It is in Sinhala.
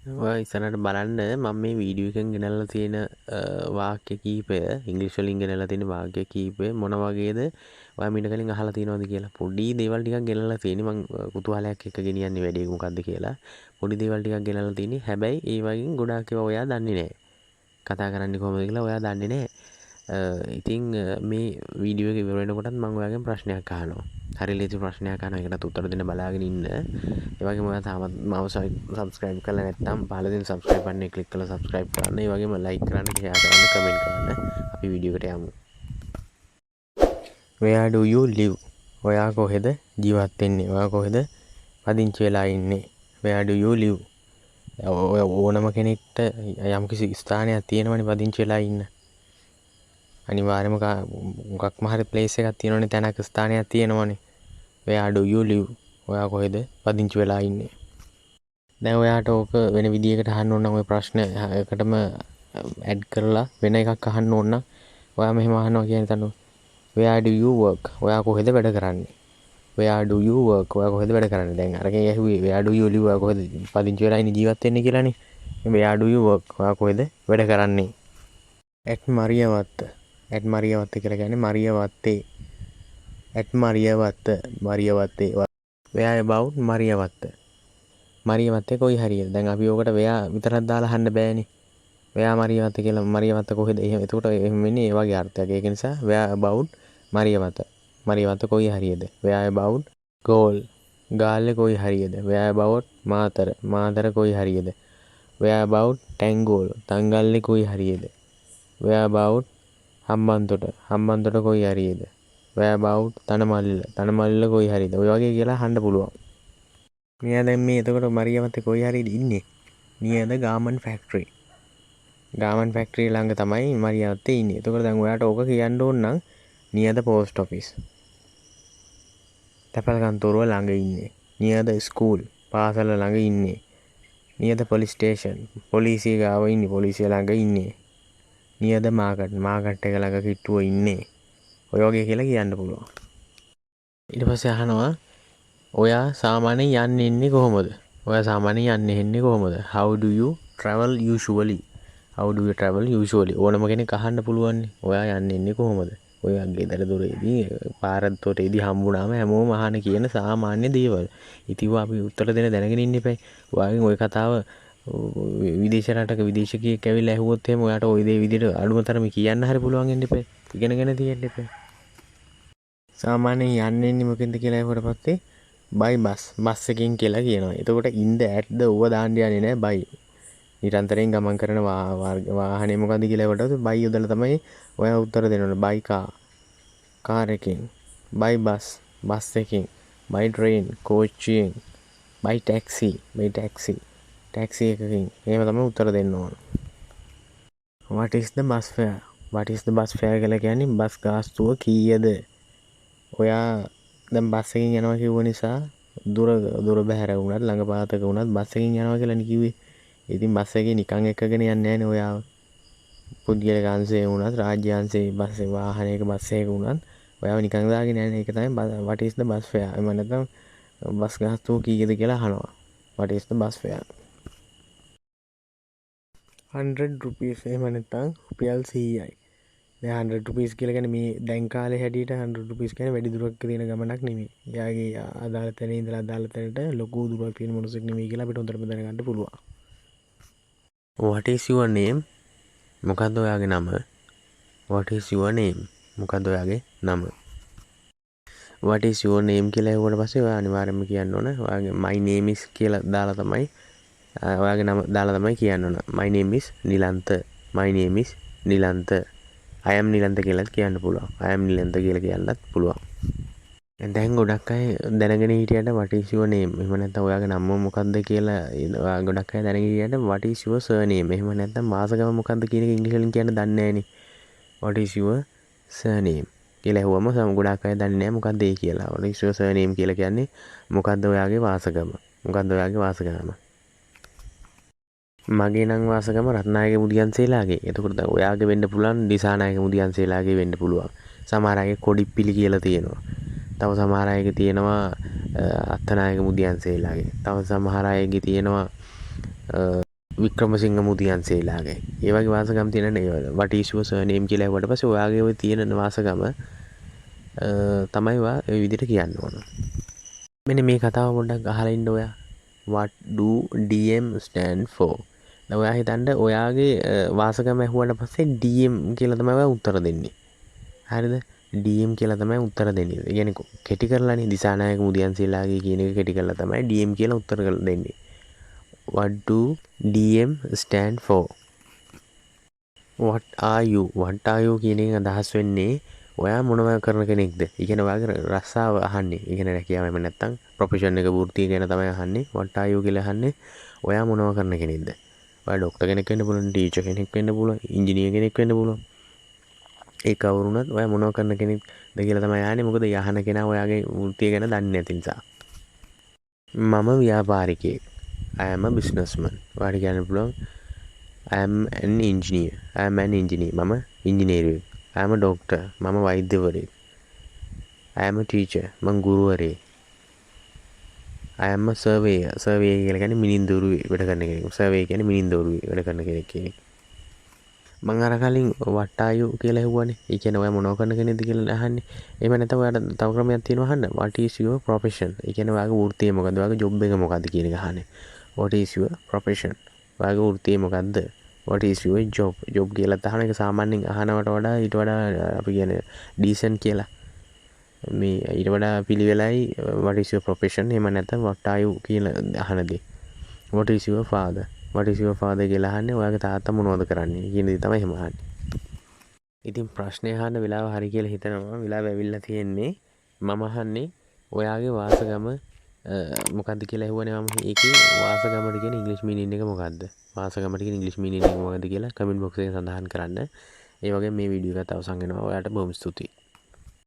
ඔය ඉස්සරහට බලන්න මම මේ වීඩියෝ එකෙන් ගෙනල්ලා තියෙන වාක්‍ය කීපය ඉංග්‍රීසි වලින් ගෙනල්ලා තියෙන වාක්‍ය කීපය මොන වගේද ඔයා මීට කලින් අහලා තියෙනවද කියලා පොඩි දේවල් ටිකක් ගෙනල්ලා තියෙන්නේ මං කුතුහලයක් එක්ක ගෙනියන්නේ වැඩේ මොකද්ද කියලා පොඩි දේවල් ටිකක් ගෙනල්ලා තියෙන්නේ හැබැයි ඒ වගේ ගොඩාක් ඒවා ඔයා දන්නේ නැහැ කතා කරන්නේ කොහොමද කියලා ඔයා දන්නේ නැහැ ඉතින් මේ වීඩියෝ එක ඉවර වෙනකොටත් මම ඔයාගෙන් ප්‍රශ්නයක් අහනවා හරි ලේසි ප්‍රශ්නයක් අහනවා ඒකට උත්තර දෙන්න බලාගෙන ඉන්න ඒ වගේම ඔයා තාමත් මාව සබ්ස්ක්‍රයිබ් කරලා නැත්නම් පහළ තියෙන සබ්ස්ක්‍රයිබ් බටන් එක ක්ලික් කරලා සබ්ස්ක්‍රයිබ් කරන්න ඒ වගේම ලයික් කරන්න ෂෙයා කරන්න කමෙන්ට් කරන්න අපි වීඩියෝ එකට යමු Where do you live ඔයා කොහෙද ජීවත් වෙන්නේ ඔයා කොහෙද පදිංචි වෙලා ඉන්නේ Where do you live ඔය ඕනම කෙනෙක්ට යම්කිසි ස්ථානයක් තියෙනවනේ පදිංචි වෙලා ඉන්න අනිවාර්යයෙන්ම මොකක්ම හරි ප්ලේස් එකක් තියෙනවනේ තැනක ස්ථානයක් තියෙනවනේ Where do you live ඔයා කොහෙද පදිංචි වෙලා ඉන්නේ දැන් ඔයාට ඕක වෙන විදියකට අහන්න ඕන නම් ඔය ප්‍රශ්න එකටම ඇඩ් කරලා වෙන එකක් අහන්න ඕන නම් ඔයා මෙහෙම අහනවා කියන තැන Where do you work ඔයා කොහෙද වැඩ කරන්නේ Where do you work ඔයා කොහෙද වැඩ කරන්නේ දැන් අරගෙන ඇහුවේ Where do you live ඔයා කොහෙද පදිංචි වෙලා ඉන්නේ ජීවත් වෙන්නේ කියලානේ Where do you work ඔයා කොහෙද වැඩ කරන්නේ at මරියවත්ත කියලා කියන්නේ මරියවත්තේ at මරියවත්තේ Where about මරියවත්තේ කොයි හරියද දැන් අපි ඕකට වෙයා විතරක් දාලා අහන්න බෑනේ වෙයා මරියවත්ත කියලා මරියවත්ත කොහෙද එහෙම එතකොට එහෙම වෙන්නේ ඒ වගේ අර්ථයක් ඒක නිසා where about මරියවත්ත කොයි හරියද where about ගාල්ලේ කොයි හරියද where about මාතර කොයි හරියද where about තංගල්ලේ කොයි හරියද where about හම්බන්තොට කොයි හරියද where about තනමල්ල කොයි හරියද ඔය වගේ කියලා අහන්න පුළුවන් මෙයා දැන් මේ එතකොට මරියවත්තේ කොයි හරියද ඉන්නේ නියද ගාමන් ෆැක්ටරි ළඟ තමයි මරියවත්තේ ඉන්නේ එතකොට දැන් ඔයාට ඕක කියන්න ඕන නම් නියද පෝස්ට් ඔෆිස් තැපැල් කන්තෝරුව ළඟ ඉන්නේ නියද ස්කූල් පාසල ළඟ ඉන්නේ නියද පොලිස් ස්ටේෂන් පොලිසිය ගාව ඉන්නේ පොලිසිය ළඟ ඉන්නේ නියද මාකට් එක ළඟ කිට්ටුව ඉන්නේ ඔය වගේ කියලා කියන්න පුළුවන් ඊට පස්සේ අහනවා ඔයා සාමාන්‍යයෙන් යන්නේ එන්නේ කොහොමද? How do you travel usually? ඕනම කෙනෙක් අහන්න පුළුවන්. ඔයා යන්නේ එන්නේ කොහොමද? ඔය ගෙදර දොරේදී පාරතොටේදී හම්බුනාම හැමෝම අහන කියන සාමාන්‍ය දේවල්. ඉතින් අපි උත්තර දෙන්න දැනගෙන ඉන්න එපා. ඔයාගෙන් ওই කතාව විදේශ රටක විදේශිකයෙක් ඇවිල්ලා ඇහුවොත් එහෙම ඔයාට ওই දේ විදිහට අඩුම තරමේ කියන්න හරි පුළුවන් වෙන්න එපා. ඉගෙනගෙන තියෙන්න එපා. සාමාන්‍යයෙන් යන්නේ එන්නේ මොකෙන්ද කියලා ඇහුවට පස්සේ by බස් එකකින් කියලා කියනවා. එතකොට in the at the ඌව දාන්න යන්නේ නැහැ by. නිරන්තරයෙන් ගමන් කරන වාහනේ මොකද්ද කියලා ඒකට by යොදලා තමයි ඔයා උත්තර දෙන්න ඕනේ. by car එකකින්, by බස් එකකින්, by train coach එකකින්, by taxi එකකින්. එහෙම තමයි උත්තර දෙන්න ඕන. what is the bus fare කියලා කියන්නේ බස් ගාස්තුව කීයද? ඔයා දැන් බස් එකකින් යනවා කිව්ව නිසා දුර බැහැර වුණත් ළඟ පාතක වුණත් බස් එකකින් යනවා කියලා නේ කිව්වේ. ඉතින් බස් එකේ නිකන් එකගෙන යන්නේ නැහනේ ඔයාව. පුද්ගලික අංශයේ වුණත් රාජ්‍ය අංශයේ බස් වාහනයක බස් එකක වුණත් ඔයාව නිකන් දාගෙන යන්නේ. ඒක තමයි what is the bus fare. එම නැත්නම් බස් ගාස්තුව කීයද කියලා අහනවා. what is the bus fare? 100 rupees එහෙම නැත්නම් රුපියල් 100යි. දැන් 100 rupees කියලා කියන්නේ මේ දැන් කාලේ හැටියට 100 rupees කියන්නේ වැඩි දුරක් තියෙන ගමනක් නෙමෙයි. එයාගේ අදාළ තැනේ ඉඳලා අදාළ තැනට ලොකු දුරක් තියෙන මොනසෙක් නෙමෙයි කියලා අපිට හොඳටම දැනගන්න පුළුවන්. What is your name? මොකද්ද ඔයාගේ නම? What is your name? මොකද්ද ඔයාගේ නම? What is your name කියලා ඇහුවට පස්සේ ඔයා අනිවාර්යයෙන්ම කියන්න ඕන. ඔයාගේ my name is කියලා දාලා තමයි ඔයාගේ නම දාලා තමයි කියන්න ඕන. My name is Nilantha. I am Nilantha කියලා කියන්න පුළුවන්. I am Nilantha කියලා කියන්නත් පුළුවන්. දැන් ගොඩක් අය දැනගෙන හිටියට what is your name? එහෙම නැත්නම් ඔයාගේ නම මොකක්ද කියලා ගොඩක් අය දැනගෙන හිටියට what is your surname? එහෙම නැත්නම් මාසගම මොකක්ද කියන එක ඉංග්‍රීසි වලින් කියන්න දන්නේ නැහනේ. What is your surname? කියලා ඇහුවම ගොඩක් අය දන්නේ නැහැ මොකක්ද ඒ කියලා. What is your surname කියලා කියන්නේ මොකක්ද ඔයාගේ වාසගම? මගේ නම් වාසගම රත්නායක මුදියන්සේලාගේ. එතකොට දැන් ඔයාගේ වෙන්න පුළුවන් දිසානායක මුදියන්සේලාගේ වෙන්න පුළුවන්. සමහර අයගේ කොඩිප්පිලි කියලා තියෙනවා. තව සමහර අයගේ තියෙනවා අත්තනායක මුදියන්සේලාගේ. තව සමහර අයගේ තියෙනවා වික්‍රමසිංහ මුදියන්සේලාගේ. ඒ වගේ වාසගම් තියෙන what is your surname කියලා ඇහුවට පස්සේ ඔයාගේ ওই තියෙන වාසගම තමයි ඔයා ඒ විදිහට කියන්න ඕන. මෙන්න මේ කතාව පොඩ්ඩක් අහලා ඉන්න ඔයා. What do DM stand for? දැන් ඔයා හිතන්න ඔයාගේ වාසගම ඇහුවට පස්සේ DM කියලා තමයි ඔයා උත්තර දෙන්නේ. හරිද? DM කියලා තමයි උත්තර දෙන්නේ. ඒ කියන්නේ කෙටි කරලානේ දිසානායක මුදියන්සේලාගේ කියන එක කෙටි කරලා තමයි DM කියලා උත්තර කරලා දෙන්නේ. What do DM stand for? What are you? What are you කියන එක අදහස් වෙන්නේ ඔයා මොනව කරන කෙනෙක්ද? ඒ කියන්නේ ඔයාගේ රස්සාව අහන්නේ. ඒ කියන්නේ රැකියාවම නැත්තම් ප්‍රොෆෙෂන් එක වෘත්තිය ගැන තමයි අහන්නේ. What are you කියලා අහන්නේ ඔයා මොනව කරන කෙනෙක්ද? ඔයා ડોක්ටර් කෙනෙක් වෙන්න පුළුවන්, ටීචර් කෙනෙක් වෙන්න පුළුවන්, ඉංජිනේර කෙනෙක් වෙන්න පුළුවන්. ඒ කවුරුණත් ඔයා මොනව කරන කෙනෙක්ද කියලා තමයි අහන්නේ. මොකද යහන කෙනා ඔයාගේ වෘත්තිය ගැන දන්නේ නැති නිසා. මම ව්‍යාපාරිකයෙක්. I am a businessman. ඔයාට කියන්න පුළුවන් I am an engineer. මම ඉංජිනේරුවෙක්. I am a doctor. මම වෛද්‍යවරයෙක්. I am a teacher. මම ගුරුවරයෙක්. I am a surveyor. surveyor කියලා කියන්නේ මිනින්දෝරුවේ වැඩ කරන කෙනෙක්. survey කියන්නේ මිනින්දෝරුවේ වැඩ කරන කෙනෙක්. මම අර කලින් what are you කියලා ඇහුවානේ. ඒ කියන්නේ ඔයා මොනව කරන කෙනෙක්ද කියලා අහන්නේ. එහෙම නැත්නම් ඔයාට තව ක්‍රමයක් තියෙනවා අහන්න. what is your profession? ඒ කියන්නේ ඔයාගේ වෘත්තිය මොකද්ද? ඔයාගේ ජොබ් එක මොකද්ද කියන එක අහන්නේ. what is your profession? ඔයාගේ වෘත්තිය මොකද්ද? what is your job? job කියලා අහන එක සාමාන්‍යයෙන් අහනවට වඩා ඊට වඩා අපි කියන්නේ decent කියලා. මේ ඊට වඩා පිළිවෙලයි what is your profession? එහෙම නැත්නම් what are you කියලා අහනදී. what is your father? what is your father කියලා අහන්නේ ඔයාගේ තාත්තා මොනවද කරන්නේ කියන දේ තමයි එහෙම අහන්නේ. ඉතින් ප්‍රශ්නේ අහන්න වෙලාව හරි කියලා හිතනවා. වෙලාව ඇවිල්ලා තියෙන්නේ මම අහන්නේ ඔයාගේ වාසගම මොකද්ද කියලා ඇහුවනේ මම. ඒකේ වාසගමට කියන ඉංග්‍රීසි මීනින් එක මොකද්ද? වාසගමට කියන ඉංග්‍රීසි මීනින් එක මොකද්ද කියලා කමෙන්ට් බොක්ස් එකේ සඳහන් කරන්න. ඒ වගේම මේ වීඩියෝ එකත් අවසන් වෙනවා. ඔයාලට බොහොම ස්තුතියි.